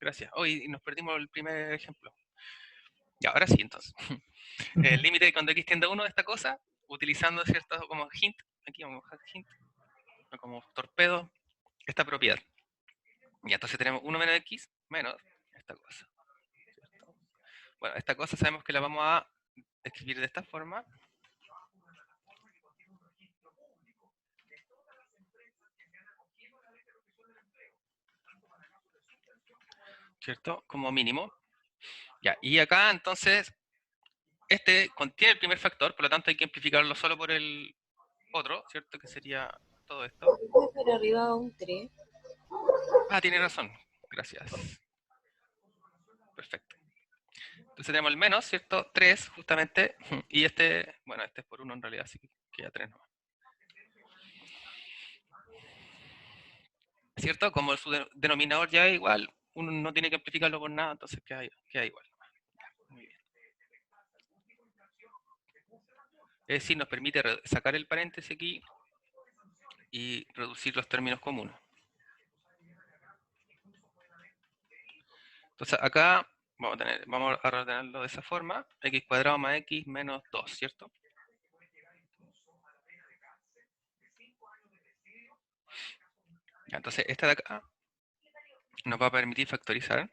Gracias. Hoy nos perdimos el primer ejemplo. Ya, ahora sí, entonces. El límite cuando x tiende a 1 de esta cosa, utilizando cierto como hint, aquí vamos a bajar hint, o como torpedo, esta propiedad. Y entonces tenemos 1 menos x menos esta cosa. ¿Cierto? Bueno, esta cosa sabemos que la vamos a escribir de esta forma. ¿Cierto? Como mínimo. Ya, y acá entonces, este contiene el primer factor, por lo tanto hay que amplificarlo solo por el otro, ¿cierto? Que sería todo esto. ¿Puedes ver arriba un 3? Ah, tiene razón. Gracias. Perfecto. Entonces tenemos el menos, ¿cierto? 3 justamente. Y este, bueno, este es por 1 en realidad, así que queda 3 nomás. ¿Cierto? Como su denominador ya es igual, uno no tiene que amplificarlo por nada, entonces queda igual. Muy bien. Es decir, nos permite sacar el paréntesis aquí y reducir los términos comunes. Entonces acá vamos a ordenarlo de esa forma, x cuadrado más x menos 2, ¿cierto? Ya, entonces esta de acá nos va a permitir factorizar.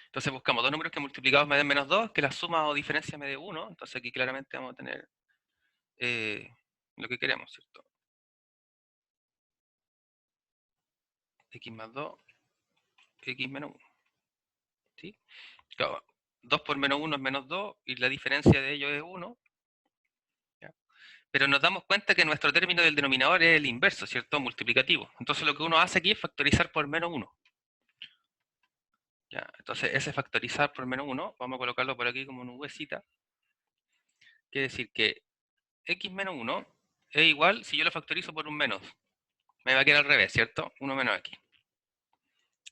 Entonces buscamos dos números que multiplicados me den menos 2, que la suma o diferencia me dé 1. Entonces aquí claramente vamos a tener lo que queremos, ¿cierto? X más 2, x menos 1. ¿Sí? Claro, 2 por menos 1 es menos 2 y la diferencia de ellos es 1. ¿Ya? Pero nos damos cuenta que nuestro término del denominador es el inverso, ¿cierto? Multiplicativo. Entonces lo que uno hace aquí es factorizar por menos 1. ¿Ya? Entonces ese factorizar por menos 1, vamos a colocarlo por aquí como una nubecita. Quiere decir que x menos 1 es igual si yo lo factorizo por un menos. Me va a quedar al revés, ¿cierto? 1 menos x.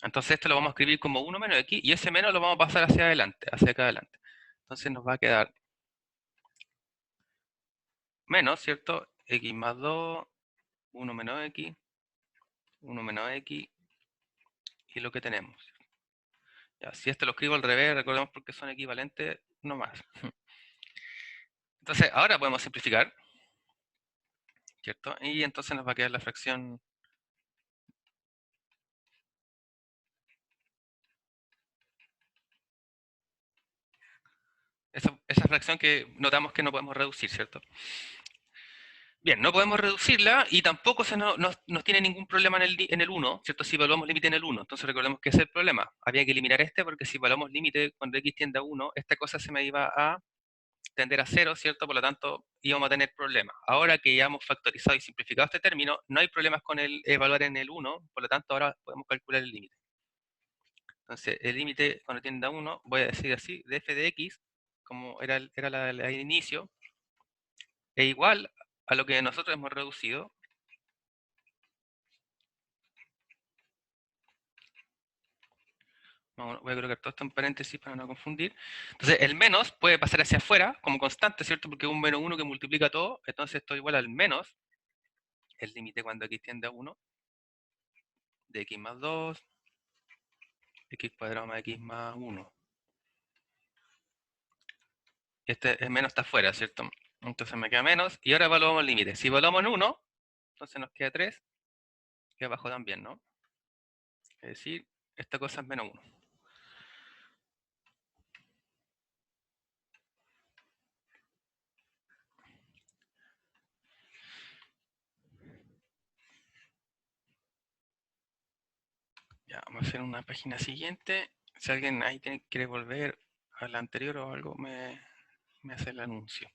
Entonces esto lo vamos a escribir como 1 menos x y ese menos lo vamos a pasar hacia adelante, hacia acá adelante. Entonces nos va a quedar menos, ¿cierto? X más 2, 1 menos x, 1 menos x y lo que tenemos. Ya, si esto lo escribo al revés, recordemos porque son equivalentes, no más. Entonces ahora podemos simplificar, ¿cierto? Y entonces nos va a quedar la fracción esa fracción que notamos que no podemos reducir, ¿cierto? Bien, no podemos reducirla y tampoco nos tiene ningún problema en el 1, ¿cierto? Si evaluamos límite en el 1. Entonces recordemos que ese es el problema. Había que eliminar este porque si evaluamos límite cuando x tiende a 1, esta cosa se me iba a tender a 0, ¿cierto? Por lo tanto, íbamos a tener problemas. Ahora que ya hemos factorizado y simplificado este término, no hay problemas con el evaluar en el 1, por lo tanto ahora podemos calcular el límite. Entonces, el límite cuando tiende a 1, voy a decir así, de f de x, como era el inicio, es igual a lo que nosotros hemos reducido. Voy a colocar todo esto en paréntesis para no confundir. Entonces, el menos puede pasar hacia afuera como constante, ¿cierto? Porque es un menos 1 que multiplica todo. Entonces, esto es igual al menos el límite cuando x tiende a 1 de x más 2, x cuadrado más x más 1. El menos está afuera, ¿cierto? Entonces me queda menos. Y ahora evaluamos el límite. Si evaluamos en 1, entonces nos queda 3. Y abajo también, ¿no? Es decir, esta cosa es menos 1. Ya, vamos a hacer una página siguiente. Si alguien ahí quiere volver a la anterior o algo, me hace el anuncio.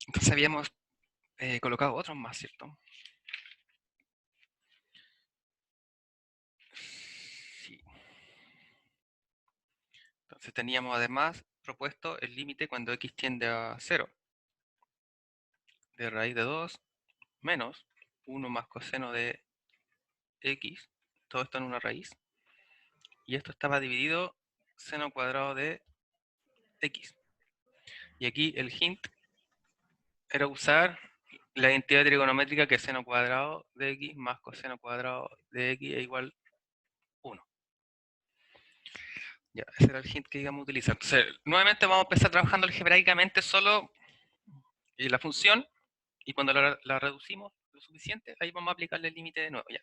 Entonces habíamos colocado otros más, ¿cierto? Sí. Entonces teníamos además propuesto el límite cuando x tiende a 0 de raíz de 2 menos 1 más coseno de x, todo esto en una raíz, y esto estaba dividido seno cuadrado de x. Y aquí el hint era usar la identidad trigonométrica que es seno cuadrado de x más coseno cuadrado de x es igual 1. Ya, ese era el hint que íbamos a utilizar. Entonces, nuevamente vamos a empezar trabajando algebraicamente solo la función, y cuando la reducimos lo suficiente, ahí vamos a aplicarle el límite de nuevo. Ya,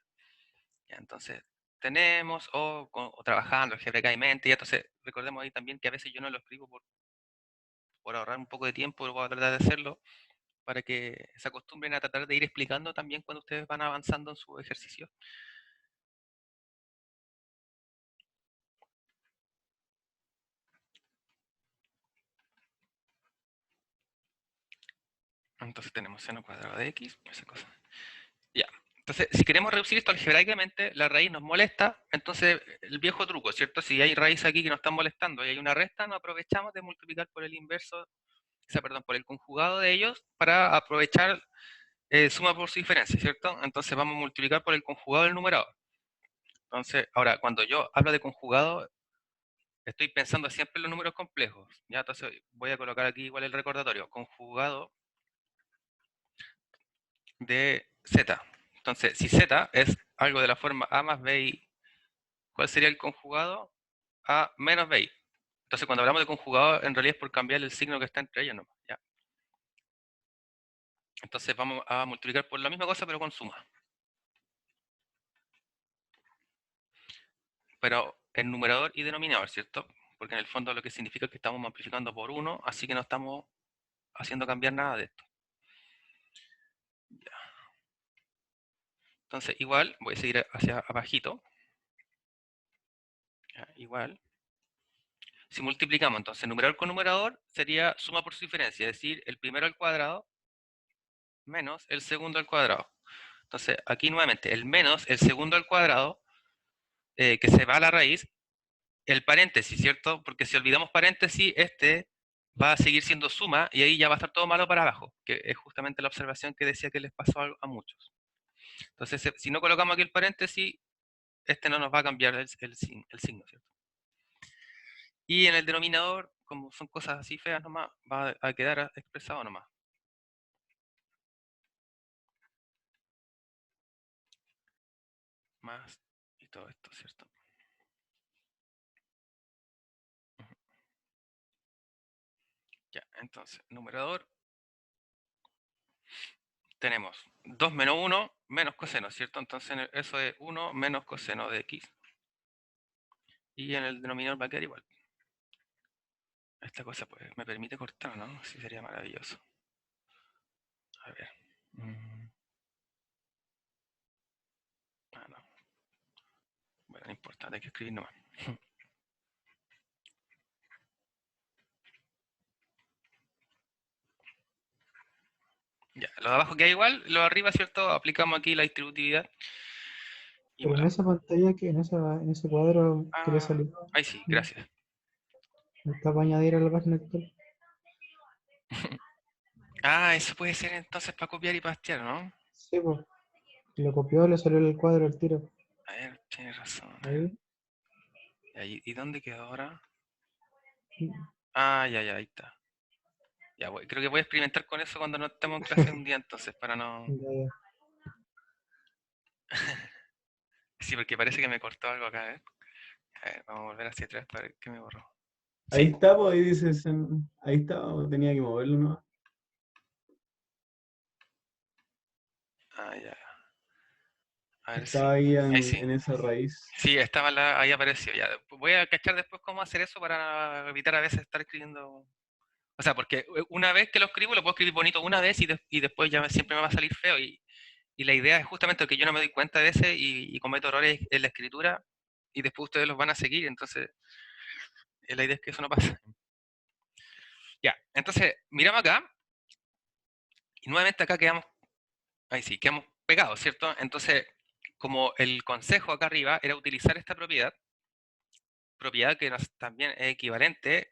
ya entonces tenemos, o trabajando algebraicamente, y entonces recordemos ahí también que a veces yo no lo escribo por ahorrar un poco de tiempo, voy a tratar de hacerlo para que se acostumbren a tratar de ir explicando también cuando ustedes van avanzando en su ejercicio. Entonces tenemos seno cuadrado de x, esa cosa. Ya. Entonces, si queremos reducir esto algebraicamente, la raíz nos molesta, entonces el viejo truco, ¿cierto? Si hay raíz aquí que nos están molestando y hay una resta, nos aprovechamos de multiplicar por el inverso, o sea, perdón, por el conjugado de ellos para aprovechar suma por su diferencia, ¿cierto? Entonces vamos a multiplicar por el conjugado del numerador. Entonces, ahora, cuando yo hablo de conjugado, estoy pensando siempre en los números complejos. Ya, entonces voy a colocar aquí igual el recordatorio. Conjugado de z. Entonces, si z es algo de la forma a más bi, ¿cuál sería el conjugado? A menos bi. Entonces, cuando hablamos de conjugado, en realidad es por cambiar el signo que está entre ellos nomás. ¿Ya? Entonces vamos a multiplicar por la misma cosa, pero con suma. Pero en numerador y denominador, ¿cierto? Porque en el fondo lo que significa es que estamos amplificando por 1, así que no estamos haciendo cambiar nada de esto. Ya. Entonces, igual, voy a seguir hacia abajito. Ya, igual. Si multiplicamos, entonces, numerador con numerador sería suma por su diferencia, es decir, el primero al cuadrado menos el segundo al cuadrado. Entonces, aquí nuevamente, el menos el segundo al cuadrado, que se va a la raíz, el paréntesis, ¿cierto? Porque si olvidamos paréntesis, este va a seguir siendo suma y ahí ya va a estar todo malo para abajo, que es justamente la observación que decía que les pasó a muchos. Entonces, si no colocamos aquí el paréntesis, este no nos va a cambiar el signo, ¿cierto? Y en el denominador, como son cosas así feas nomás, va a quedar expresado nomás. Más y todo esto, ¿cierto? Ya, entonces, numerador, tenemos 2 menos 1 menos coseno, ¿cierto? Entonces eso es 1 menos coseno de x. Y en el denominador va a quedar igual. Esta cosa pues me permite cortar, ¿no? Sí, sería maravilloso. A ver. Ah, no. Bueno, no importa, hay que escribir nomás. Ya, lo de abajo queda igual, lo de arriba, ¿cierto? Aplicamos aquí la distributividad. Y Pero en bueno. esa pantalla, en ese cuadro que le Ah, salió, ahí sí, gracias. está para añadir a la página actual. Ah, eso puede ser entonces para copiar y pastear, ¿no? Sí, pues, lo copió, le salió el cuadro al tiro. A ver, tienes razón. Ahí, ¿Y dónde quedó ahora? ya, Ah, ya, ahí está. Ya, creo que voy a experimentar con eso cuando no estemos en clase un día entonces, para no... ya. Sí, porque parece que me cortó algo acá, ¿eh? A ver, vamos a volver hacia atrás para ver qué me borró. Ahí Sí. está, pues ahí dices, ahí está, o tenía que moverlo, ¿no? Ah, ya. A ver si... Estaba ahí Ahí sí. en esa raíz. Sí, estaba ahí apareció. Ya. Voy a cachar después cómo hacer eso para evitar a veces estar escribiendo... O sea, porque una vez que lo escribo, lo puedo escribir bonito una vez y después ya siempre me va a salir feo. Y la idea es justamente que yo no me doy cuenta de ese y cometo errores en la escritura y después ustedes los van a seguir. Entonces, la idea es que eso no pase. Ya, entonces, miramos acá y nuevamente acá quedamos, ahí sí, quedamos pegados, ¿cierto? Entonces, como el consejo acá arriba era utilizar esta propiedad que también es equivalente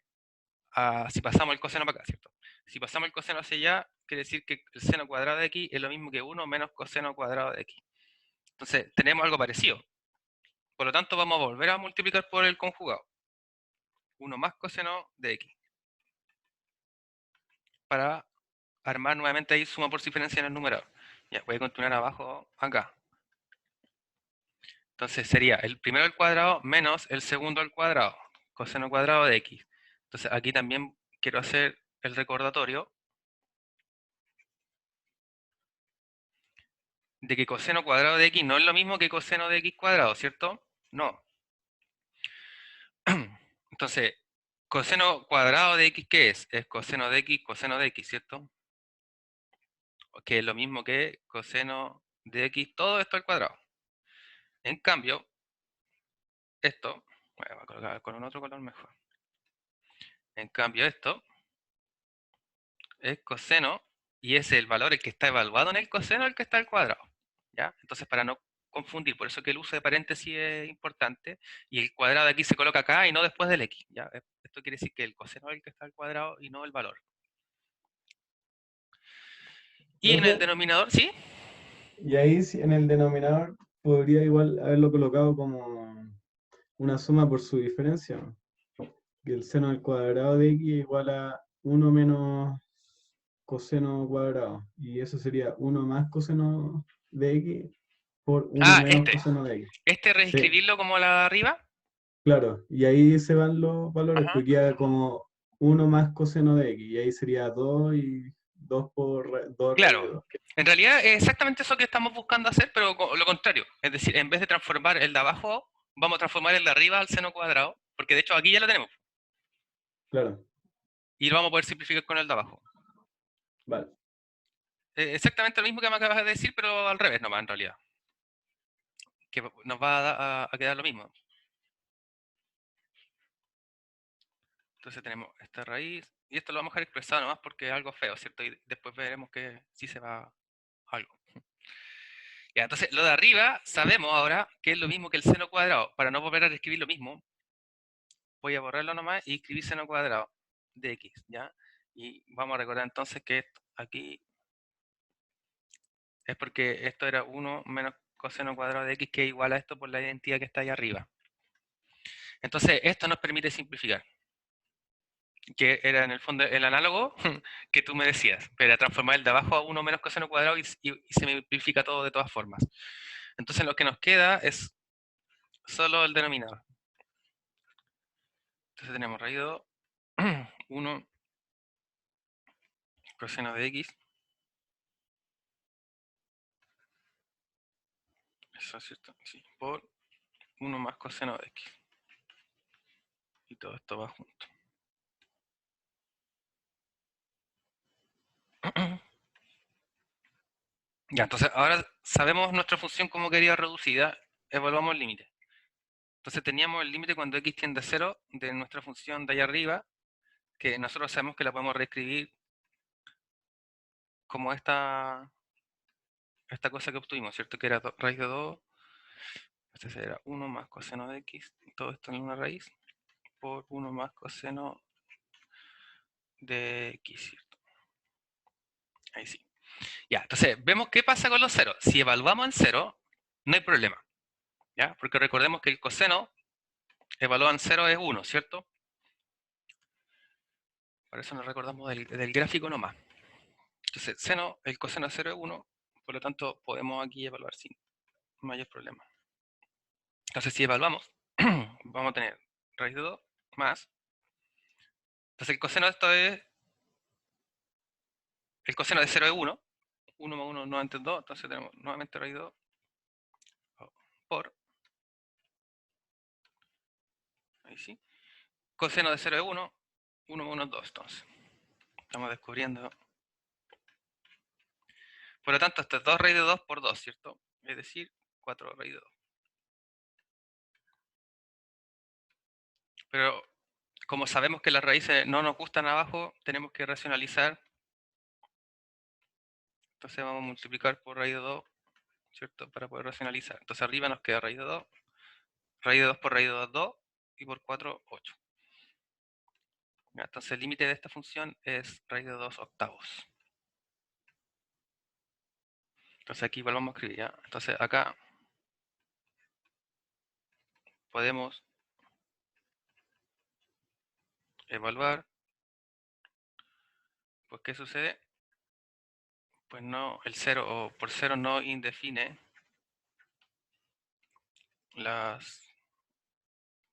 a si pasamos el coseno para acá, ¿cierto? Si pasamos el coseno hacia allá, quiere decir que el seno cuadrado de x es lo mismo que 1 menos coseno cuadrado de x. Entonces, tenemos algo parecido. Por lo tanto, vamos a volver a multiplicar por el conjugado. 1 más coseno de x. Para armar nuevamente ahí suma por diferencia en el numerador. Ya, voy a continuar abajo acá. Entonces sería el primero al cuadrado menos el segundo al cuadrado, coseno cuadrado de x. Entonces aquí también quiero hacer el recordatorio de que coseno cuadrado de x no es lo mismo que coseno de x cuadrado, ¿cierto? No. Entonces, coseno cuadrado de x, ¿qué es? Es coseno de x, ¿cierto? Que es lo mismo que coseno de x, todo esto al cuadrado. En cambio, esto, voy a colocar con un otro color mejor. En cambio, esto es coseno, y es el valor el que está evaluado en el coseno, el que está al cuadrado. ¿Ya? Entonces, para no confundir, por eso que el uso de paréntesis es importante, y el cuadrado de aquí se coloca acá y no después del x. ¿Ya? Esto quiere decir que el coseno es el que está al cuadrado y no el valor. Y en el Profe, denominador, ¿sí? y ahí en el denominador podría igual haberlo colocado como una suma por su diferencia, ¿no? Que el seno al cuadrado de x igual a uno menos coseno cuadrado. Y eso sería uno más coseno de x por uno Ah, menos coseno de x. este Sí, reescribirlo como la de arriba. claro. Y ahí se van los valores, Ajá. porque queda como uno más coseno de x. Y ahí sería 2 y 2 por 2 raíz de Claro. 2. En realidad es exactamente eso que estamos buscando hacer, pero lo contrario. Es decir, en vez de transformar el de abajo, vamos a transformar el de arriba al seno cuadrado, porque de hecho aquí ya lo tenemos. Claro, Y lo vamos a poder simplificar con el de abajo. vale. Exactamente lo mismo que me acabas de decir, pero al revés nomás en realidad. Que nos va a quedar lo mismo. Entonces tenemos esta raíz, y esto lo vamos a dejar expresado nomás porque es algo feo, ¿cierto? Y después veremos que sí se va algo. Ya, entonces lo de arriba sabemos ahora que es lo mismo que el seno cuadrado. Para no volver a reescribir lo mismo, voy a borrarlo nomás y escribir seno cuadrado de x, ¿ya? Y vamos a recordar entonces que esto aquí es porque esto era 1 menos coseno cuadrado de x, que es igual a esto por la identidad que está ahí arriba. Entonces esto nos permite simplificar, que era en el fondo el análogo que tú me decías, pero era transformar el de abajo a 1 menos coseno cuadrado y se simplifica todo de todas formas. Entonces lo que nos queda es solo el denominador. Entonces tenemos raíz de 2, 1 coseno de x, eso es cierto, sí, por 1 más coseno de x. Y todo esto va junto. Ya, entonces ahora sabemos nuestra función como quería reducida, evaluamos el límite. Entonces teníamos el límite cuando x tiende a 0 de nuestra función de allá arriba, que nosotros sabemos que la podemos reescribir como esta cosa que obtuvimos, ¿cierto? Que era raíz de 2, este será 1 más coseno de x, todo esto en una raíz, por 1 más coseno de x, ¿cierto? Ahí sí. Ya, entonces vemos qué pasa con los ceros. Si evaluamos en 0, no hay problema, ¿ya? Porque recordemos que el coseno evaluado en 0 es 1, ¿cierto? Por eso nos recordamos del gráfico nomás. Entonces, el coseno de 0 es 1, por lo tanto podemos aquí evaluar sin mayor problema. Entonces, si evaluamos, vamos a tener raíz de 2 más. Entonces, el coseno de esto es. El coseno de 0 es 1. 1 más 1 nuevamente es 2. Entonces, tenemos nuevamente raíz de 2 por. Ahí sí. Coseno de 0 es 1. 1 más 1 es 2. Entonces, estamos descubriendo. Por lo tanto, esto es 2 raíz de 2 por 2, ¿cierto? Es decir, 4 raíz de 2. Pero como sabemos que las raíces no nos gustan abajo, tenemos que racionalizar. Entonces vamos a multiplicar por raíz de 2, ¿cierto? Para poder racionalizar. Entonces arriba nos queda raíz de 2. Raíz de 2 por raíz de 2, 2. Y por 4, 8. Entonces el límite de esta función es raíz de 2 octavos. Entonces aquí volvamos a escribir, ¿ya? Entonces acá podemos evaluar. Pues ¿qué sucede? pues no, el 0 o por 0 no indefine las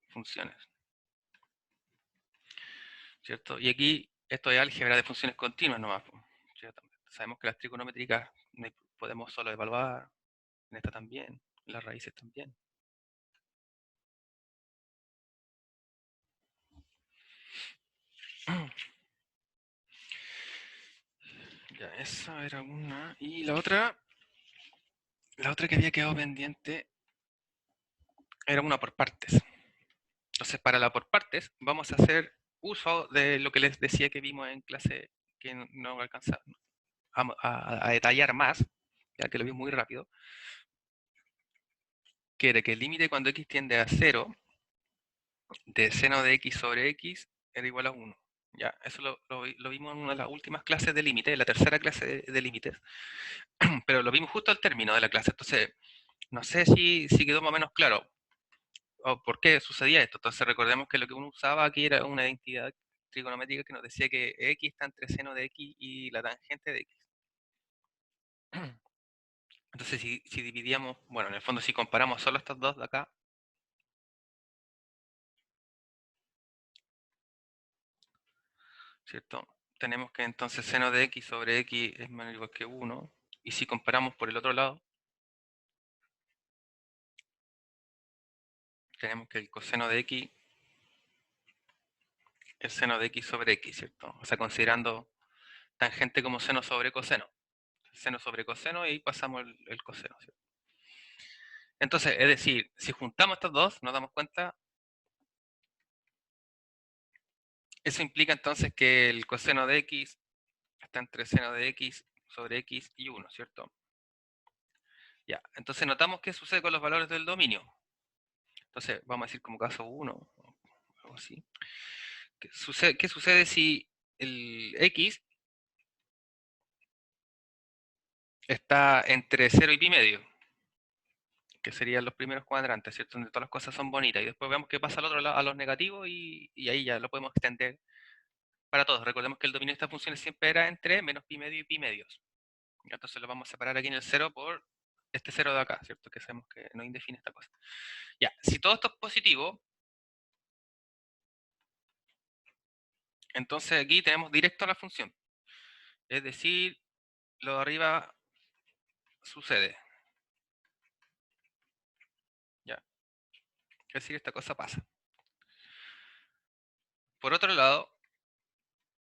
funciones, ¿cierto? Y aquí esto es álgebra de funciones continuas nomás, po, ¿cierto? Sabemos que las trigonométricas podemos solo evaluar, en esta también, en las raíces también. Ya, esa era una. Y la otra que había quedado pendiente era una por partes. Entonces, para la por partes, vamos a hacer uso de lo que les decía que vimos en clase, que no alcanzamos a detallar más, ya que lo vimos muy rápido, que era que el límite cuando x tiende a 0 de seno de x sobre x era igual a 1. Ya, eso lo vimos en una de las últimas clases de límite, la tercera clase de límites, pero lo vimos justo al término de la clase. Entonces, no sé si quedó más o menos claro o por qué sucedía esto. Entonces, recordemos que lo que uno usaba aquí era una identidad trigonométrica que nos decía que x está entre seno de x y la tangente de x. Entonces, si dividíamos, bueno, en el fondo si comparamos solo estos dos de acá, ¿cierto? Tenemos que entonces seno de x sobre x es menor o igual que 1. Y si comparamos por el otro lado, tenemos que el coseno de x es seno de x sobre x, ¿cierto? O sea, considerando tangente como seno sobre coseno. Seno sobre coseno y ahí pasamos el coseno, ¿cierto? Entonces, es decir, si juntamos estos dos, nos damos cuenta, eso implica entonces que el coseno de x está entre seno de x sobre x y 1, ¿cierto? Ya, entonces notamos qué sucede con los valores del dominio. Entonces, vamos a decir como caso 1, o algo así. ¿Qué sucede si el x está entre 0 y pi medio? Que serían los primeros cuadrantes, ¿cierto? Donde todas las cosas son bonitas. Y después vemos qué pasa al otro lado, a los negativos, y ahí ya lo podemos extender para todos. Recordemos que el dominio de estas funciones siempre era entre menos pi medio y pi medios. Entonces lo vamos a separar aquí en el 0 por este 0 de acá, ¿cierto? Que sabemos que no indefine esta cosa. Ya, si todo esto es positivo, entonces aquí tenemos directo a la función. Es decir, lo de arriba sucede. Ya, es decir, esta cosa pasa. Por otro lado,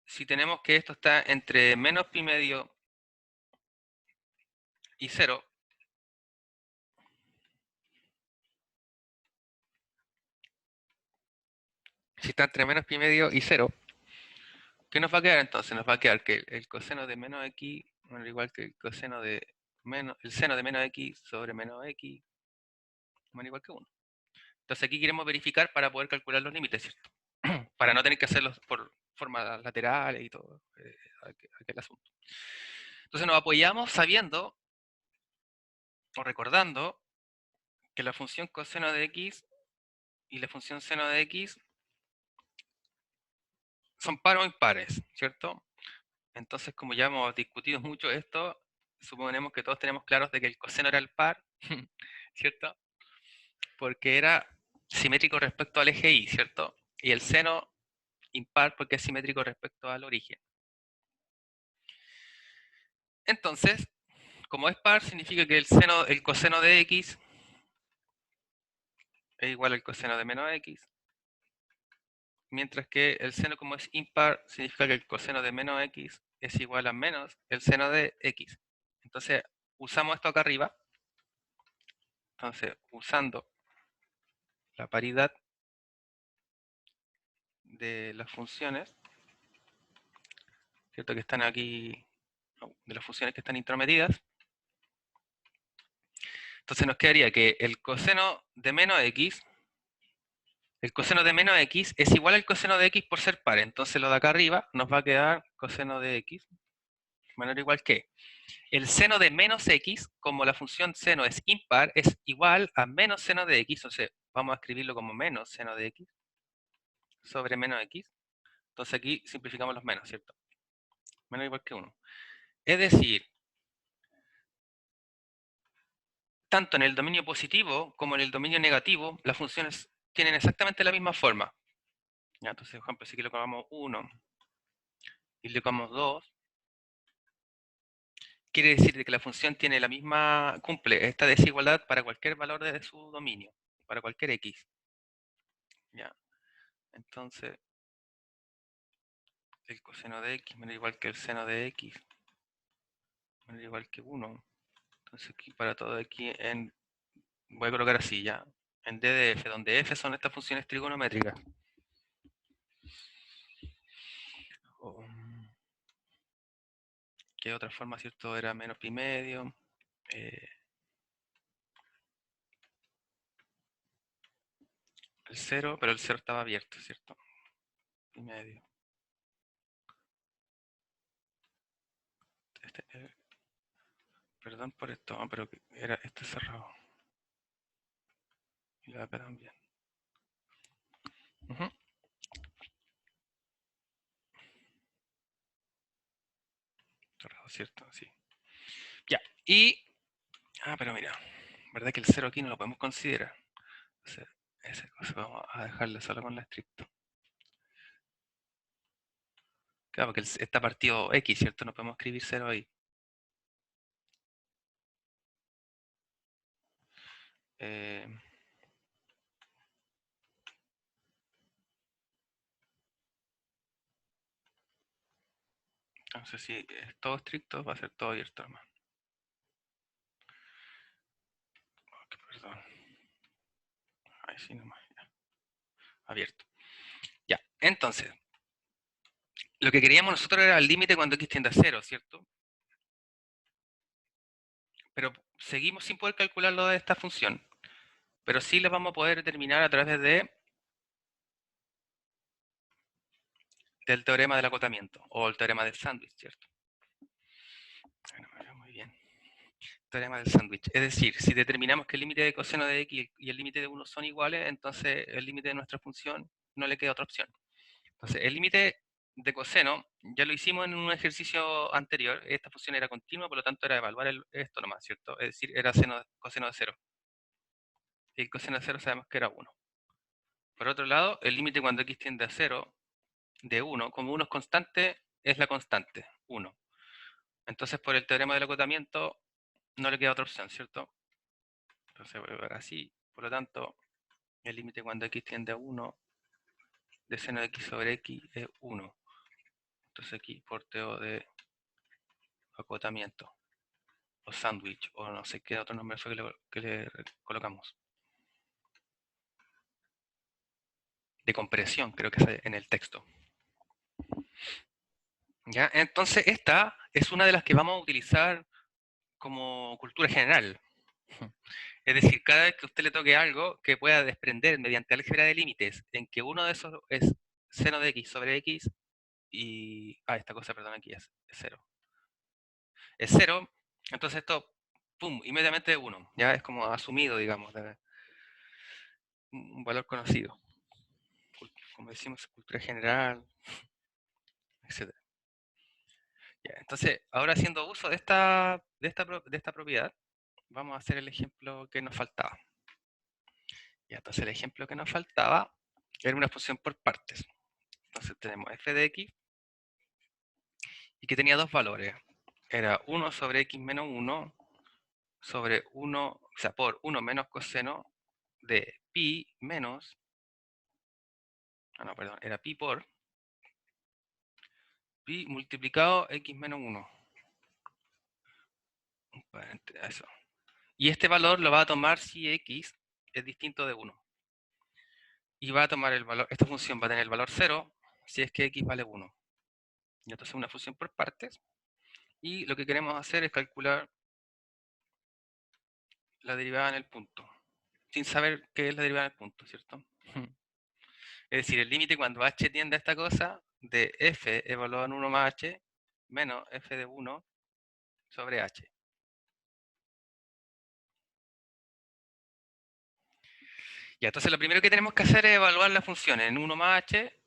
si tenemos que esto está entre menos pi medio y 0, si está entre menos pi medio y 0, ¿qué nos va a quedar entonces? Nos va a quedar que el coseno de menos x, bueno, igual que el coseno de menos, el seno de menos x sobre menos x, bueno, igual que 1. Entonces aquí queremos verificar para poder calcular los límites, ¿cierto? Para no tener que hacerlos por formas laterales y todo aquel asunto. Entonces nos apoyamos sabiendo o recordando que la función coseno de x y la función seno de x son pares o impares, ¿cierto? Entonces, como ya hemos discutido mucho esto, suponemos que todos tenemos claros de que el coseno era el par, ¿cierto? Porque era simétrico respecto al eje y, ¿cierto? Y el seno impar porque es simétrico respecto al origen. Entonces, como es par, significa que el coseno de x es igual al coseno de menos x, mientras que el seno, como es impar, significa que el coseno de menos x es igual a menos el seno de x. Entonces, usamos esto acá arriba. Entonces, usando la paridad de las funciones, ¿cierto? Que están aquí, de las funciones que están intrometidas. Entonces nos quedaría que el coseno de menos x es igual al coseno de x por ser par. Entonces lo de acá arriba nos va a quedar coseno de x menor o igual que el seno de menos x, como la función seno es impar, es igual a menos seno de x. Entonces vamos a escribirlo como menos seno de x sobre menos x. Entonces aquí simplificamos los menos, ¿cierto? Menor o igual que 1. Es decir, tanto en el dominio positivo como en el dominio negativo, las funciones tienen exactamente la misma forma. Ya, entonces, por ejemplo, si aquí le colocamos 1 y le colocamos 2, quiere decir que la función tiene la misma, cumple esta desigualdad para cualquier valor de su dominio, para cualquier x. Ya, entonces, el coseno de x menor o igual que el seno de x menor o igual que 1. Entonces, aquí para todo aquí voy a colocar así ya, en d de f, donde f son estas funciones trigonométricas. ¿Qué otra forma, cierto? Era menos pi medio. El 0, pero el 0 estaba abierto, ¿cierto? Pi medio. Perdón por esto, pero era este cerrado. Y la acá también. Ujú. Cerrado, ¿cierto? Sí. Ya. Y. Pero mira. ¿Verdad que el 0 aquí no lo podemos considerar? Entonces, esa cosa vamos a dejarle solo con la estricto. Claro, porque está partido X, ¿cierto? No podemos escribir 0 ahí. Entonces, si es todo estricto, va a ser todo abierto, hermano. Perdón. Ahí sí nomás. Ya. Abierto. Ya. Entonces, lo que queríamos nosotros era el límite cuando x tiende a 0, ¿cierto? Pero seguimos sin poder calcularlo de esta función. Pero sí lo vamos a poder determinar a través del teorema del acotamiento, o el teorema del sándwich, ¿cierto? Bueno, muy bien. Teorema del sándwich. Es decir, si determinamos que el límite de coseno de x y el límite de 1 son iguales, entonces el límite de nuestra función no le queda otra opción. Entonces, el límite de coseno, ya lo hicimos en un ejercicio anterior, esta función era continua, por lo tanto era evaluar esto nomás, ¿cierto? Es decir, era coseno de 0. Y el coseno de 0 sabemos que era 1. Por otro lado, el límite cuando x tiende a 0 de 1, como 1 es constante, es la constante, 1. Entonces, por el teorema del acotamiento, no le queda otra opción, ¿cierto? Entonces voy a ver así. Por lo tanto, el límite cuando x tiende a 1 de seno de x sobre x es 1. Entonces aquí por teo de acotamiento, o sándwich, o no sé qué otro nombre fue que le colocamos. De compresión, creo que es en el texto. ¿Ya? Entonces esta es una de las que vamos a utilizar como cultura general. Es decir, cada vez que a usted le toque algo que pueda desprender mediante álgebra de límites en que uno de esos es seno de x sobre x y... esta cosa, perdón, aquí es 0. Es 0, entonces esto, pum, inmediatamente es 1. Ya es como asumido, digamos, un valor conocido. Como decimos, cultura general, etc. Ya, entonces, ahora haciendo uso de esta propiedad, vamos a hacer el ejemplo que nos faltaba. Ya, entonces el ejemplo que nos faltaba era una función por partes. Entonces tenemos f de x y que tenía dos valores. Era 1 sobre x menos 1 sobre 1, o sea, por 1 menos coseno de pi menos, no, perdón, era pi por pi multiplicado x menos 1. Eso. Y este valor lo va a tomar si x es distinto de 1. Y va a tomar el valor, esta función va a tener el valor 0 si es que x vale 1. Y entonces una función por partes. Y lo que queremos hacer es calcular la derivada en el punto. Sin saber qué es la derivada en el punto, ¿cierto? Es decir, el límite cuando h tiende a esta cosa de f evaluado en 1 más h menos f de 1 sobre h. Ya, entonces lo primero que tenemos que hacer es evaluar la función en 1 más h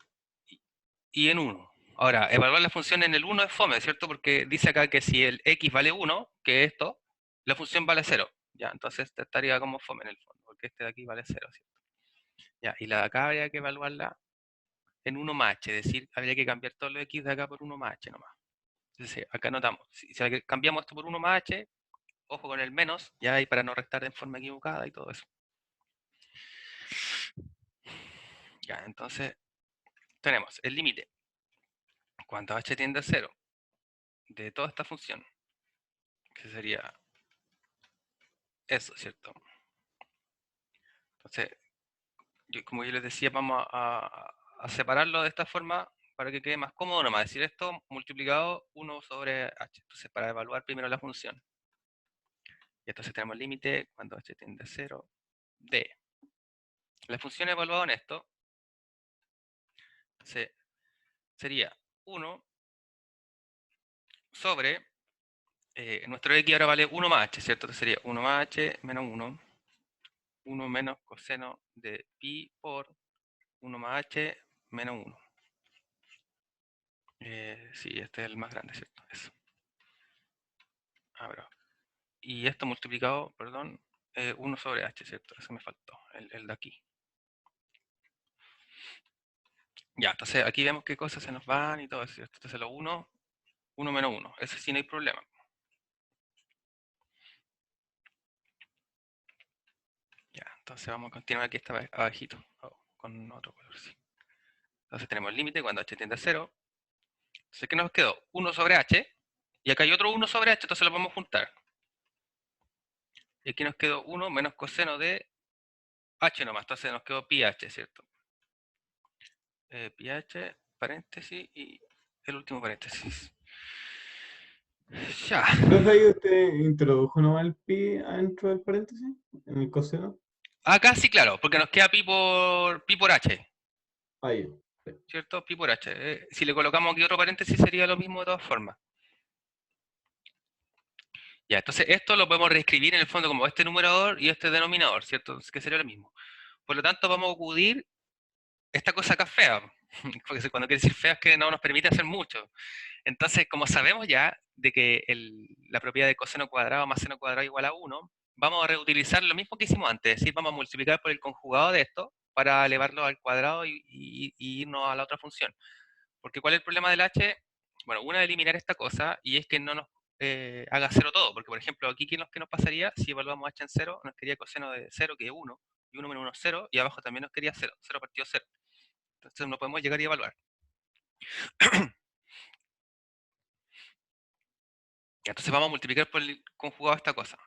y en 1. Ahora, evaluar la función en el 1 es fome, ¿cierto? Porque dice acá que si el x vale 1, que es esto, la función vale 0. Ya, entonces este estaría como fome en el fondo, porque este de aquí vale 0, ¿cierto? Ya, y la de acá habría que evaluarla en 1 más h, es decir, habría que cambiar todo lo x de acá por 1 más h nomás. Entonces, acá notamos, si cambiamos esto por 1 más h, ojo con el menos, ya, y para no restar de forma equivocada y todo eso. Ya, entonces, tenemos el límite, cuando h tiende a 0, de toda esta función, que sería eso, ¿cierto? Entonces, como yo les decía, vamos a separarlo de esta forma para que quede más cómodo nomás. Decir esto multiplicado 1 sobre h. Entonces, para evaluar primero la función. Y entonces tenemos el límite cuando h tiende a 0 de la función evaluada en esto. Sería 1 sobre nuestro x ahora vale 1 más h, ¿cierto? Entonces sería 1 más h menos 1. 1 menos coseno de pi por 1 más h menos 1. Sí, este es el más grande, ¿cierto? Eso. Ahora, y esto multiplicado, perdón, 1 sobre h, ¿cierto? Eso me faltó, el de aquí. Ya, entonces aquí vemos qué cosas se nos van y todo eso, ¿cierto? Entonces lo 1, 1 menos 1, ese sí no hay problema. Ya, entonces vamos a continuar aquí esta vez abajito, con otro color, sí. Entonces tenemos el límite cuando h tiende a 0. Entonces, ¿qué nos quedó? 1 sobre h, y acá hay otro 1 sobre h, entonces lo podemos juntar. Y aquí nos quedó 1 menos coseno de h nomás, entonces nos quedó pi h, ¿cierto? Pi h, paréntesis, y el último paréntesis. Ya. Profe, ahí usted introdujo nomás el pi adentro del paréntesis, en el coseno. Acá sí, claro, porque nos queda pi por h, Ahí. Sí. ¿cierto? Pi por h. Si le colocamos aquí otro paréntesis sería lo mismo de todas formas. Ya, entonces esto lo podemos reescribir en el fondo como este numerador y este denominador, ¿cierto? Que sería lo mismo. Por lo tanto, vamos a acudir esta cosa acá fea, porque cuando quiere decir fea es que no nos permite hacer mucho. Entonces, como sabemos ya de que la propiedad de coseno cuadrado más seno cuadrado igual a 1, vamos a reutilizar lo mismo que hicimos antes, es decir, vamos a multiplicar por el conjugado de esto para elevarlo al cuadrado y irnos a la otra función. Porque ¿cuál es el problema del h? Bueno, una de eliminar esta cosa y es que no nos haga cero todo, porque por ejemplo aquí ¿qué nos pasaría? Si evaluamos h en 0, nos quedaría coseno de 0 que es 1, y 1 menos 1 es 0, y abajo también nos quedaría 0, 0 partido 0. Entonces no podemos llegar y evaluar. Entonces vamos a multiplicar por el conjugado de esta cosa.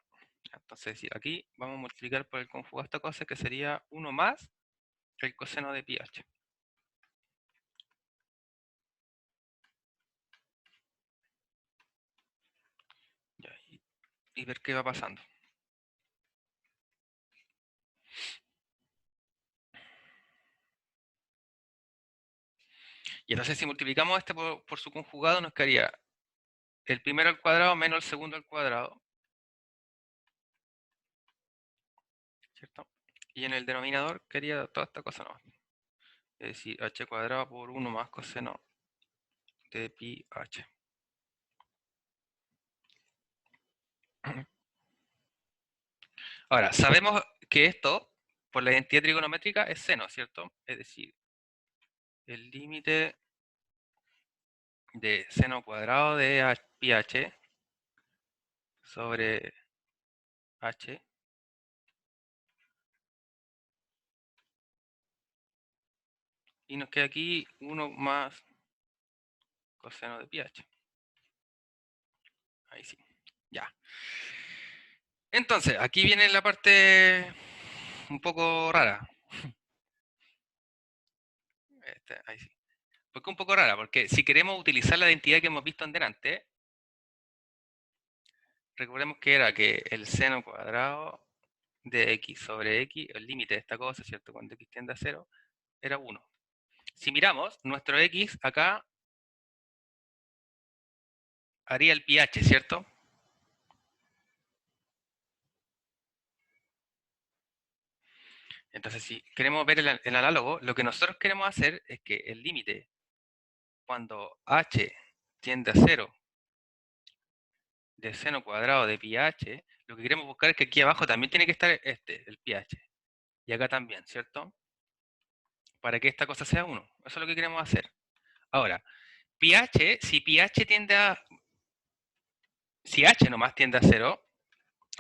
Entonces aquí vamos a multiplicar por el conjugado de esta cosa, que sería 1 más el coseno de pi h. Y ver qué va pasando. Y entonces si multiplicamos este por su conjugado, nos quedaría el primero al cuadrado menos el segundo al cuadrado, ¿cierto? Y en el denominador quería toda esta cosa nomás. Es decir, h cuadrado por 1 más coseno de pi h. Ahora, sabemos que esto, por la identidad trigonométrica, es seno, ¿cierto? Es decir, el límite de seno cuadrado de pi h sobre h y nos queda aquí 1 más coseno de pi h. Ahí sí, ya. Entonces, aquí viene la parte un poco rara. Ahí sí. ¿Por qué un poco rara? Porque si queremos utilizar la identidad que hemos visto en delante, recordemos que era que el seno cuadrado de x sobre x, el límite de esta cosa, ¿cierto? Cuando x tiende a 0, era 1. Si miramos, nuestro x acá haría el pi h, ¿cierto? Entonces, si queremos ver el análogo, lo que nosotros queremos hacer es que el límite, cuando h tiende a 0 de seno cuadrado de pi h, Lo que queremos buscar es que aquí abajo también tiene que estar el pH. Y acá también, ¿cierto? Para que esta cosa sea 1. Eso es lo que queremos hacer. Ahora, pH, si pH tiende a... Si H nomás tiende a 0,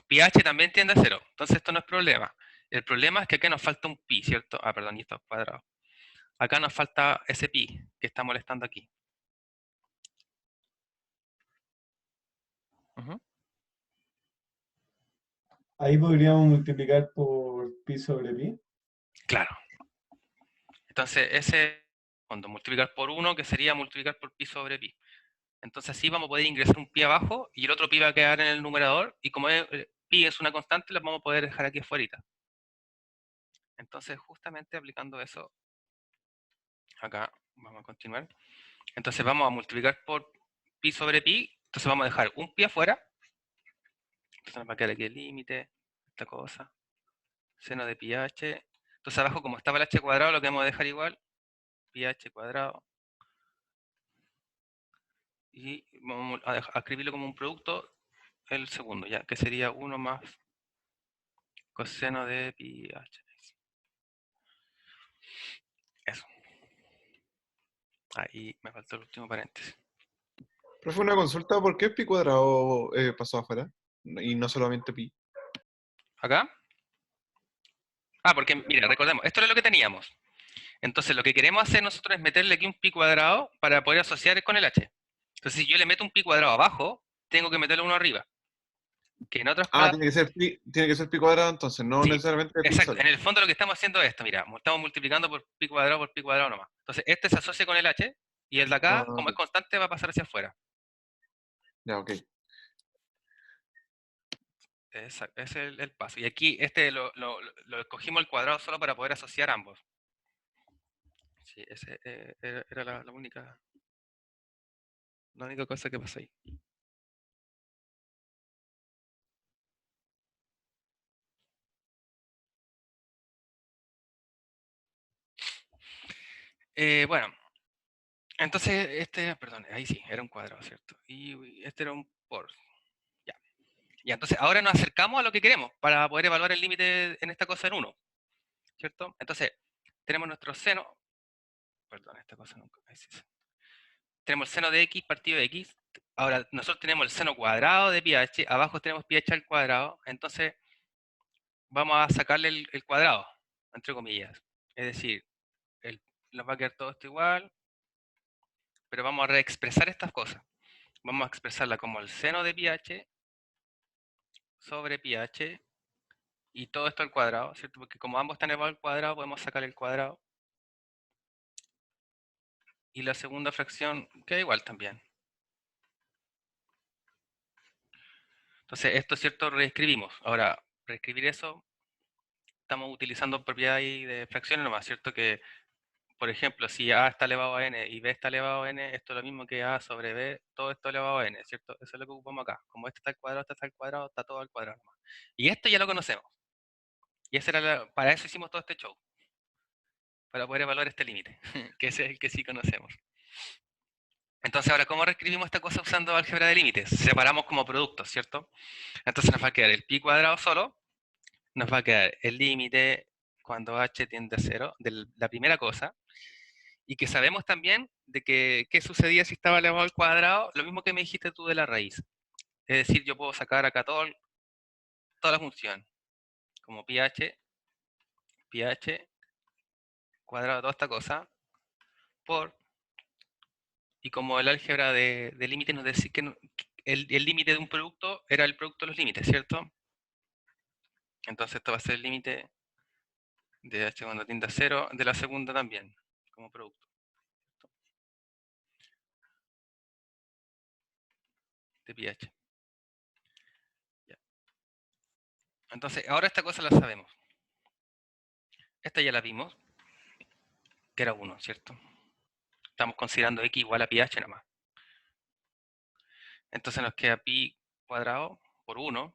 pH también tiende a 0. Entonces esto no es problema. El problema es que acá nos falta un pi, ¿cierto? Ah, perdón, y esto es cuadrado. Acá nos falta ese pi que está molestando aquí. Ujú. Ahí podríamos multiplicar por pi sobre pi. Claro. Entonces ese, cuando multiplicar por 1, que sería multiplicar por pi sobre pi. Entonces así vamos a poder ingresar un pi abajo y el otro pi va a quedar en el numerador. Y como pi es una constante, la vamos a poder dejar aquí afuera. Entonces justamente aplicando eso, acá vamos a continuar. Entonces vamos a multiplicar por pi sobre pi. Entonces vamos a dejar un pi afuera. Entonces nos va a quedar aquí el límite, esta cosa, seno de pi h. Entonces abajo, como estaba el h cuadrado, lo que vamos a dejar igual, pi h cuadrado. Y vamos a escribirlo como un producto el segundo, ya, que sería 1 más coseno de pi h. Eso. Ahí me faltó el último paréntesis. Profe, una consulta, ¿por qué pi cuadrado pasó afuera? Y no solamente pi. ¿Acá? Ah, porque, mira, recordemos, esto era lo que teníamos. Entonces, lo que queremos hacer nosotros es meterle aquí un pi cuadrado para poder asociar con el h. Entonces, si yo le meto un pi cuadrado abajo, tengo que meterle uno arriba. Que en otras Ah, palabras, tiene que ser pi cuadrado entonces, no sí, necesariamente pi exacto. solo. En el fondo lo que estamos haciendo es esto, mira, estamos multiplicando por pi cuadrado nomás. Entonces, este se asocia con el h y el de acá, Ah, como es constante, va a pasar hacia afuera. ya, ok. Ese es el paso. Y aquí lo escogimos el cuadrado solo para poder asociar ambos. Sí, esa era la única cosa que pasó ahí. Bueno, entonces perdón, ahí sí, era un cuadrado, ¿cierto? Y este era un por. Ya. Ya, entonces ahora nos acercamos a lo que queremos para poder evaluar el límite en esta cosa en 1, ¿cierto? Entonces, tenemos nuestro seno, perdón, esta cosa nunca, ahí sí, sí. Tenemos el seno de x partido de x. Ahora, nosotros tenemos el seno cuadrado de pi h, abajo tenemos pi h al cuadrado, entonces vamos a sacarle el cuadrado, entre comillas. Es decir, nos va a quedar todo esto igual, pero vamos a reexpresar estas cosas. Vamos a expresarla como el seno de pi h sobre pi h y todo esto al cuadrado, ¿cierto? Porque como ambos están elevados al cuadrado, podemos sacar el cuadrado. Y la segunda fracción queda igual también. Entonces, esto, ¿cierto? Reescribimos. Ahora, reescribir eso, estamos utilizando propiedades de fracciones nomás, ¿cierto? Que, por ejemplo, si a está elevado a n y b está elevado a n, esto es lo mismo que a sobre b, todo esto elevado a n, ¿cierto? Eso es lo que ocupamos acá. Como este está al cuadrado, está todo al cuadrado nomás. Y esto ya lo conocemos. Y para eso hicimos todo este show. Para poder evaluar este límite, que ese es el que sí conocemos. Entonces, ahora, ¿cómo reescribimos esta cosa usando álgebra de límites? Separamos como productos, ¿cierto? Entonces nos va a quedar el pi cuadrado solo, nos va a quedar el límite cuando h tiende a 0 de la primera cosa, y que sabemos también de que qué sucedía si estaba elevado al cuadrado, lo mismo que me dijiste tú de la raíz. Es decir, yo puedo sacar acá toda la función, como pi h cuadrado, toda esta cosa, por, y como el álgebra de límites nos decía que el límite de un producto era el producto de los límites, ¿cierto? Entonces esto va a ser el límite de h cuando tiende a 0, de la segunda también, como producto de pi h. Ya. Entonces, ahora esta cosa la sabemos. Esta ya la vimos, que era 1, ¿cierto? Estamos considerando x igual a pi h nada más. Entonces nos queda pi cuadrado por 1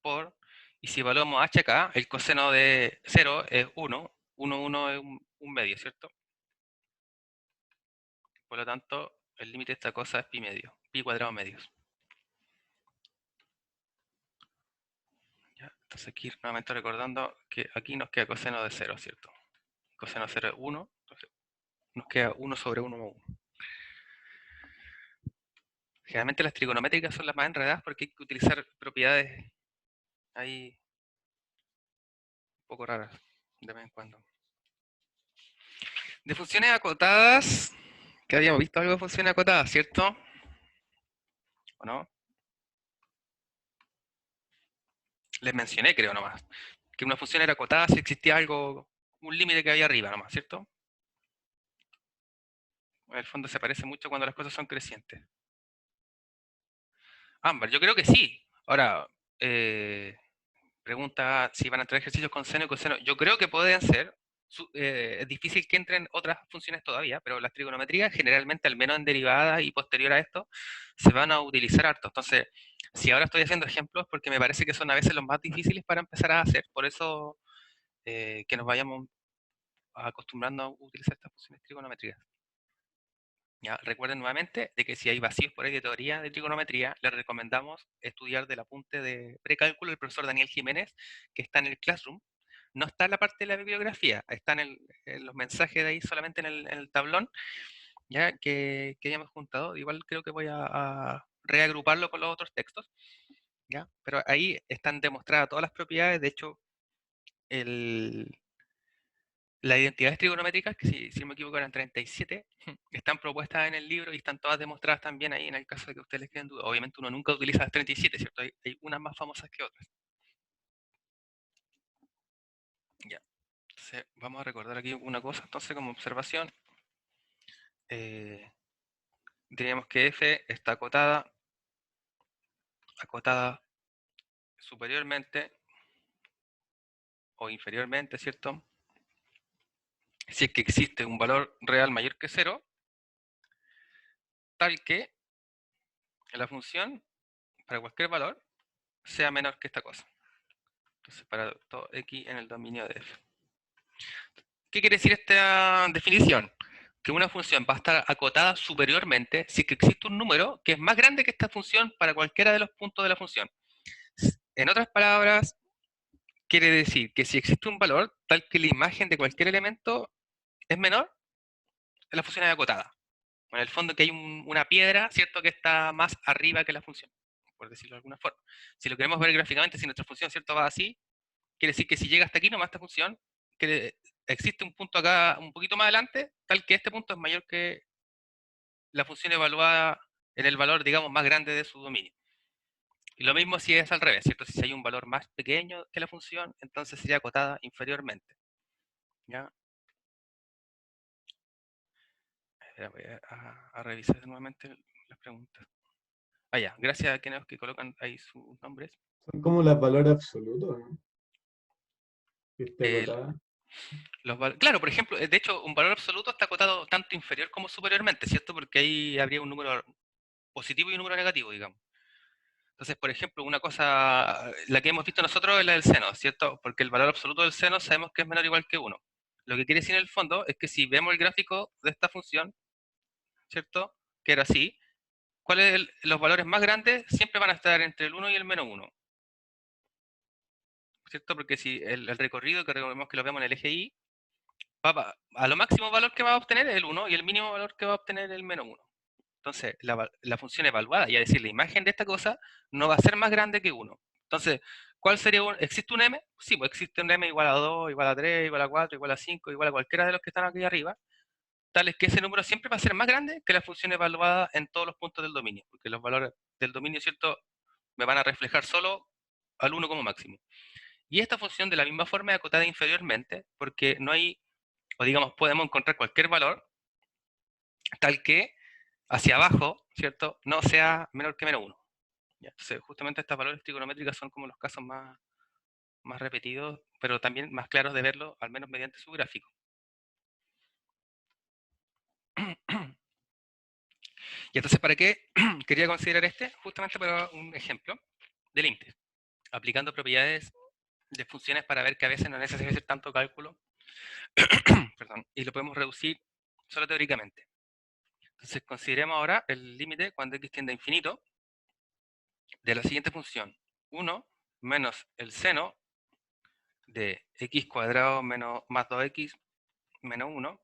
por, y si evaluamos h acá, el coseno de 0 es 1, 1 es un medio, ¿cierto? Por lo tanto, el límite de esta cosa es pi medio, pi cuadrado medios. Entonces aquí nuevamente recordando que aquí nos queda coseno de 0, ¿cierto? Coseno de 0 es 1, entonces nos queda 1 sobre 1 más 1. Generalmente las trigonométricas son las más enredadas porque hay que utilizar propiedades ahí un poco raras de vez en cuando. De funciones acotadas, que habíamos visto algo de funciones acotadas, ¿cierto? ¿O no? Les mencioné, creo nomás, que una función era acotada si existía algo, un límite que había arriba nomás, ¿cierto? En el fondo se parece mucho cuando las cosas son crecientes. Ámbar, yo creo que sí. Ahora, pregunta si van a entrar ejercicios con seno y coseno. Yo creo que pueden ser. Es difícil que entren otras funciones todavía, pero las trigonometrías generalmente, al menos en derivada y posterior a esto, se van a utilizar harto. Entonces, si ahora estoy haciendo ejemplos, porque me parece que son a veces los más difíciles para empezar a hacer, por eso que nos vayamos acostumbrando a utilizar estas funciones trigonométricas. Ya, recuerden nuevamente de que si hay vacíos por ahí de teoría de trigonometría, les recomendamos estudiar del apunte de precálculo del profesor Daniel Jiménez, que está en el Classroom. No está en la parte de la bibliografía, está en los mensajes de ahí, solamente en el tablón, ya que hayamos juntado. Igual creo que voy a reagruparlo con los otros textos, ¿ya? Pero ahí están demostradas todas las propiedades. De hecho, las identidades trigonométricas, que si no me equivoco eran 37, están propuestas en el libro y están todas demostradas también ahí en el caso de que ustedes les queden dudas. Obviamente uno nunca utiliza las 37, ¿cierto? Hay unas más famosas que otras. Ya. Entonces, vamos a recordar aquí una cosa, entonces, como observación. Diríamos que F está acotada superiormente o inferiormente, ¿cierto? Si es que existe un valor real mayor que 0, tal que la función, para cualquier valor, sea menor que esta cosa. Entonces, para todo x en el dominio de f. ¿Qué quiere decir esta definición? Que una función va a estar acotada superiormente si es que existe un número que es más grande que esta función para cualquiera de los puntos de la función. En otras palabras, quiere decir que si existe un valor tal que la imagen de cualquier elemento es menor, la función es acotada. En el fondo que hay una piedra, ¿cierto?, que está más arriba que la función, por decirlo de alguna forma. Si lo queremos ver gráficamente, si nuestra función, ¿cierto?, va así, quiere decir que si llega hasta aquí nomás esta función, que existe un punto acá un poquito más adelante, tal que este punto es mayor que la función evaluada en el valor, digamos, más grande de su dominio. Y lo mismo si es al revés, ¿cierto? Si hay un valor más pequeño que la función, entonces sería acotada inferiormente. ¿Ya? Voy a revisar nuevamente las preguntas. Ah, ya, gracias a quienes que colocan ahí sus nombres. Son como los valores absolutos, ¿no? Que esté El- acotada. Claro, por ejemplo, de hecho, un valor absoluto está acotado tanto inferior como superiormente, ¿cierto? Porque ahí habría un número positivo y un número negativo, digamos. Entonces, por ejemplo, una cosa, la que hemos visto nosotros es la del seno, ¿cierto? Porque el valor absoluto del seno sabemos que es menor o igual que 1. Lo que quiere decir en el fondo es que si vemos el gráfico de esta función, ¿cierto? Que era así, los valores más grandes siempre van a estar entre el 1 y el menos 1, ¿cierto? Porque si el recorrido, que recordemos que lo vemos en el eje Y, a lo máximo valor que va a obtener es el 1 y el mínimo valor que va a obtener el menos 1. Entonces, la función evaluada, y es decir, la imagen de esta cosa, no va a ser más grande que 1. Entonces, ¿cuál sería ¿existe un m? Sí, pues existe un m igual a 2, igual a 3, igual a 4, igual a 5, igual a cualquiera de los que están aquí arriba, tal es que ese número siempre va a ser más grande que la función evaluada en todos los puntos del dominio, porque los valores del dominio, ¿cierto?, me van a reflejar solo al 1 como máximo. Y esta función de la misma forma es acotada inferiormente, porque no hay, o digamos, podemos encontrar cualquier valor tal que hacia abajo, ¿cierto?, no sea menor que menos 1. Entonces, justamente estas valores trigonométricas son como los casos más repetidos, pero también más claros de verlo, al menos mediante su gráfico. Y entonces, ¿para qué quería considerar este? Justamente para un ejemplo del límite, aplicando propiedades de funciones para ver que a veces no es necesario hacer tanto cálculo, perdón, y lo podemos reducir solo teóricamente. Entonces, consideremos ahora el límite cuando x tiende a infinito de la siguiente función: 1 menos el seno de x cuadrado menos, más 2x menos 1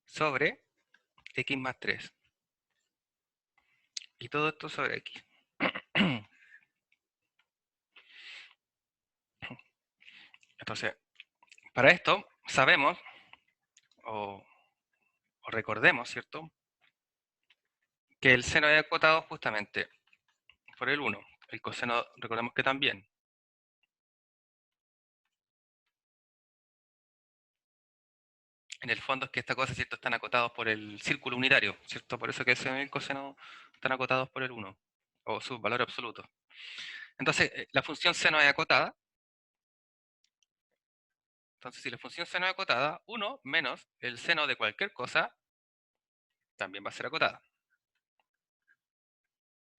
sobre x más 3. Y todo esto sobre x. Entonces, para esto sabemos, o recordemos, ¿cierto? Que el seno es acotado justamente por el 1. El coseno, recordemos que también. En el fondo es que estas cosas, ¿cierto?, están acotados por el círculo unitario, ¿cierto? Por eso que el seno y el coseno están acotados por el 1, o su valor absoluto. Entonces, la función seno es acotada. Entonces, si la función seno es acotada, 1 menos el seno de cualquier cosa también va a ser acotada.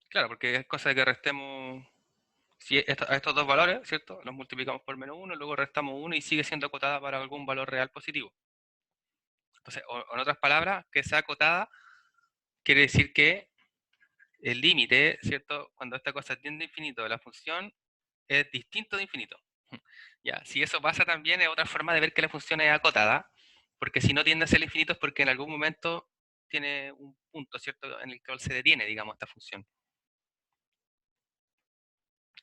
Claro, porque es cosa de que restemos, si a estos dos valores, ¿cierto?, los multiplicamos por menos 1, luego restamos 1 y sigue siendo acotada para algún valor real positivo. Entonces, o en otras palabras, que sea acotada quiere decir que el límite, ¿cierto?, cuando esta cosa tiende a infinito de la función es distinto de infinito. Ya, si eso pasa también es otra forma de ver que la función es acotada, porque si no tiende a ser infinito es porque en algún momento tiene un punto, ¿cierto?, en el cual se detiene, digamos, esta función.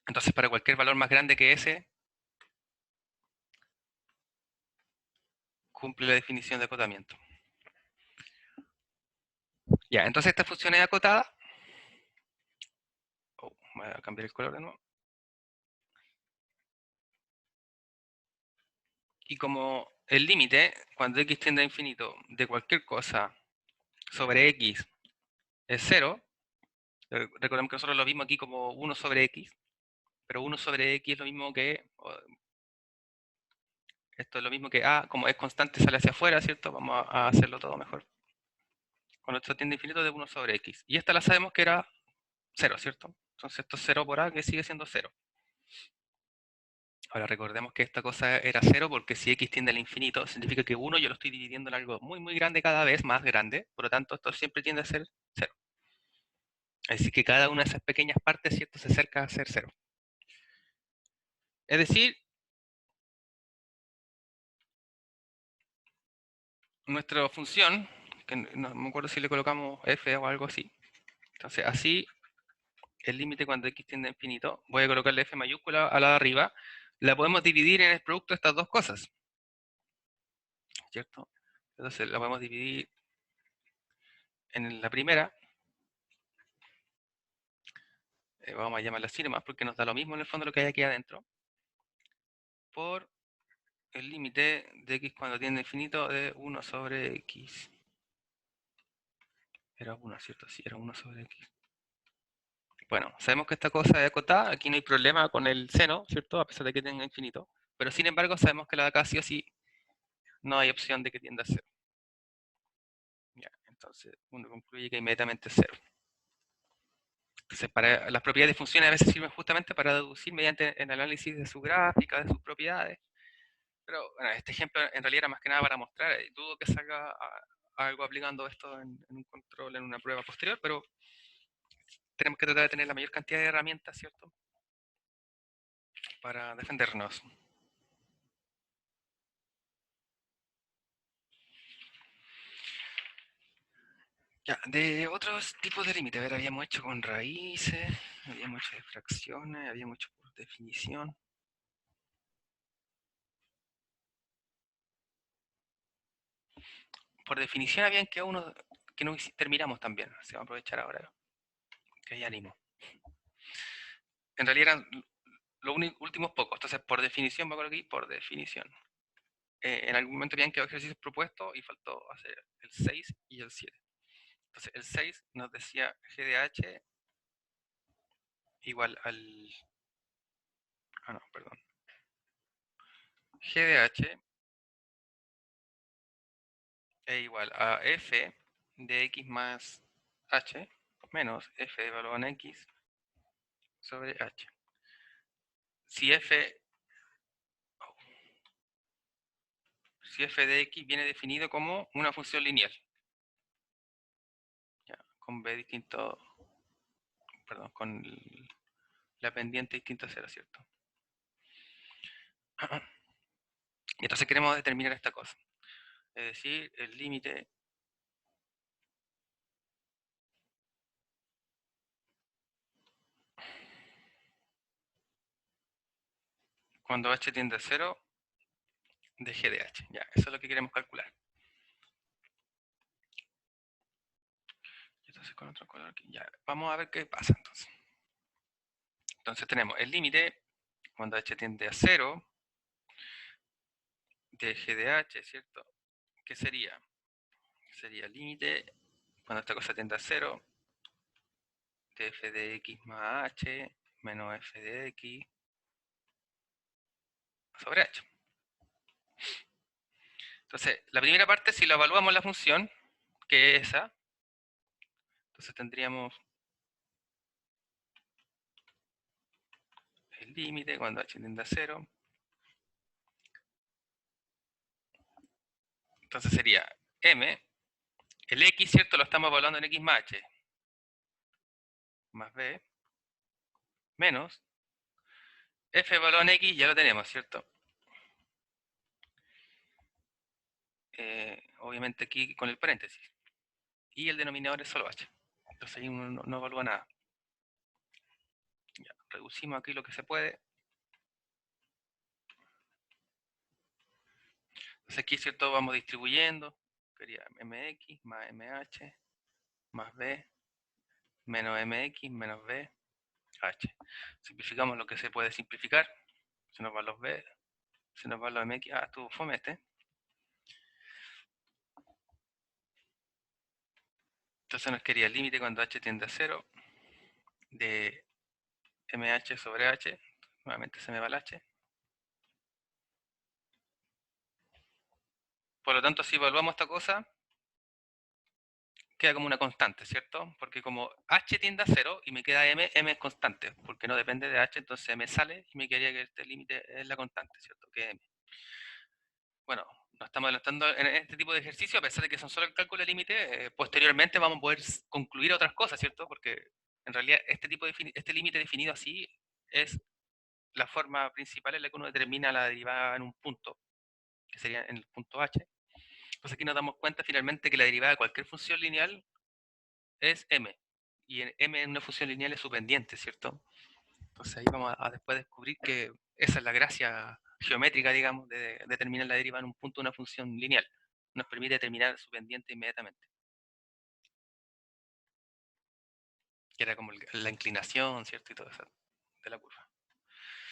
Entonces, para cualquier valor más grande que ese, cumple la definición de acotamiento. Ya, entonces esta función es acotada. Oh, voy a cambiar el color de nuevo. Y como el límite, cuando x tiende a infinito, de cualquier cosa sobre x es 0, recordemos que nosotros lo vimos aquí como 1 sobre x, pero 1 sobre x es lo mismo que, esto es lo mismo que a, como es constante sale hacia afuera, ¿cierto? Vamos a hacerlo todo mejor. Cuando esto tiende a infinito de 1 sobre x. Y esta la sabemos que era 0, ¿cierto? Entonces esto es 0 por a, que sigue siendo 0. Ahora recordemos que esta cosa era 0 porque si x tiende al infinito, significa que 1 yo lo estoy dividiendo en algo muy, muy grande cada vez, más grande. Por lo tanto, esto siempre tiende a ser 0. Así que cada una de esas pequeñas partes, ¿cierto?, se acerca a ser 0. Es decir, nuestra función, que no me acuerdo si le colocamos f o algo así. Entonces, así, el límite cuando x tiende a infinito, voy a colocarle f mayúscula a la de arriba, la podemos dividir en el producto de estas dos cosas. ¿Cierto? Entonces, la podemos dividir en la primera, vamos a llamarla así nomás porque nos da lo mismo en el fondo lo que hay aquí adentro, por el límite de x cuando tiende a infinito de 1 sobre x. Era 1, ¿cierto? Sí, era 1 sobre x. Bueno, sabemos que esta cosa es acotada, aquí no hay problema con el seno, ¿cierto? A pesar de que tenga infinito. Pero sin embargo sabemos que la de acá sí o sí no hay opción de que tienda a 0. Ya, entonces uno concluye que inmediatamente es 0. Entonces, para las propiedades de funciones a veces sirven justamente para deducir mediante el análisis de su gráfica, de sus propiedades. Pero bueno, este ejemplo en realidad era más que nada para mostrar, dudo que salga algo aplicando esto en un control, en una prueba posterior, pero tenemos que tratar de tener la mayor cantidad de herramientas, ¿cierto?, para defendernos. Ya, de otros tipos de límites, a ver, habíamos hecho con raíces, habíamos hecho de fracciones, habíamos hecho por definición. Por definición habían quedado uno que no terminamos también, así vamos a aprovechar ahora, que hay ánimo. En realidad eran los últimos pocos, entonces por definición, me acuerdo aquí, por definición. En algún momento habían quedado ejercicios propuestos y faltó hacer el 6 y el 7. Entonces el 6 nos decía g de h igual al... Ah, no, perdón. G de h es igual a f de x más h menos f de valor en x sobre h. Si f de x viene definido como una función lineal, ya, con b distinto, perdón, con la pendiente distinta a 0, ¿cierto? Y entonces queremos determinar esta cosa. Es decir, el límite cuando h tiende a 0 de g de h. Ya, eso es lo que queremos calcular. Entonces con otro color aquí. Ya, vamos a ver qué pasa entonces. Entonces tenemos el límite cuando h tiende a 0 de g de h, ¿cierto? ¿Qué sería? Sería el límite cuando esta cosa tiende a 0 de f de x más h menos f de x sobre h. Entonces, la primera parte, si la evaluamos la función, que es esa, entonces tendríamos el límite cuando h tiende a 0. Entonces sería m, el x, ¿cierto? Lo estamos evaluando en x más h, más b, menos f evaluado en x, ya lo tenemos, ¿cierto? Obviamente aquí con el paréntesis. Y el denominador es solo h. Entonces ahí uno no evalúa nada. Ya, reducimos aquí lo que se puede. Entonces aquí, ¿cierto? Vamos distribuyendo. Sería mx más mh más b menos mx menos b h. Simplificamos lo que se puede simplificar. Se nos van los b, se nos van los mx. Ah, estuvo fome este. Entonces nos quería el límite cuando h tiende a 0 de mh sobre h. Nuevamente se me va el h. Por lo tanto, si evaluamos esta cosa, queda como una constante, ¿cierto? Porque como h tiende a 0 y me queda m, m es constante, porque no depende de h, entonces m sale y me quedaría que este límite es la constante, ¿cierto? Que es m. Bueno, nos estamos adelantando en este tipo de ejercicio, a pesar de que son solo el cálculo de límite, posteriormente vamos a poder concluir otras cosas, ¿cierto? Porque en realidad este límite definido así es la forma principal en la que uno determina la derivada en un punto, que sería en el punto h. Entonces aquí nos damos cuenta finalmente que la derivada de cualquier función lineal es m. Y m en una función lineal es su pendiente, ¿cierto? Entonces ahí vamos a después descubrir que esa es la gracia geométrica, digamos, de determinar la deriva en un punto de una función lineal. Nos permite determinar su pendiente inmediatamente. Que era como la inclinación, ¿cierto? Y todo eso de la curva.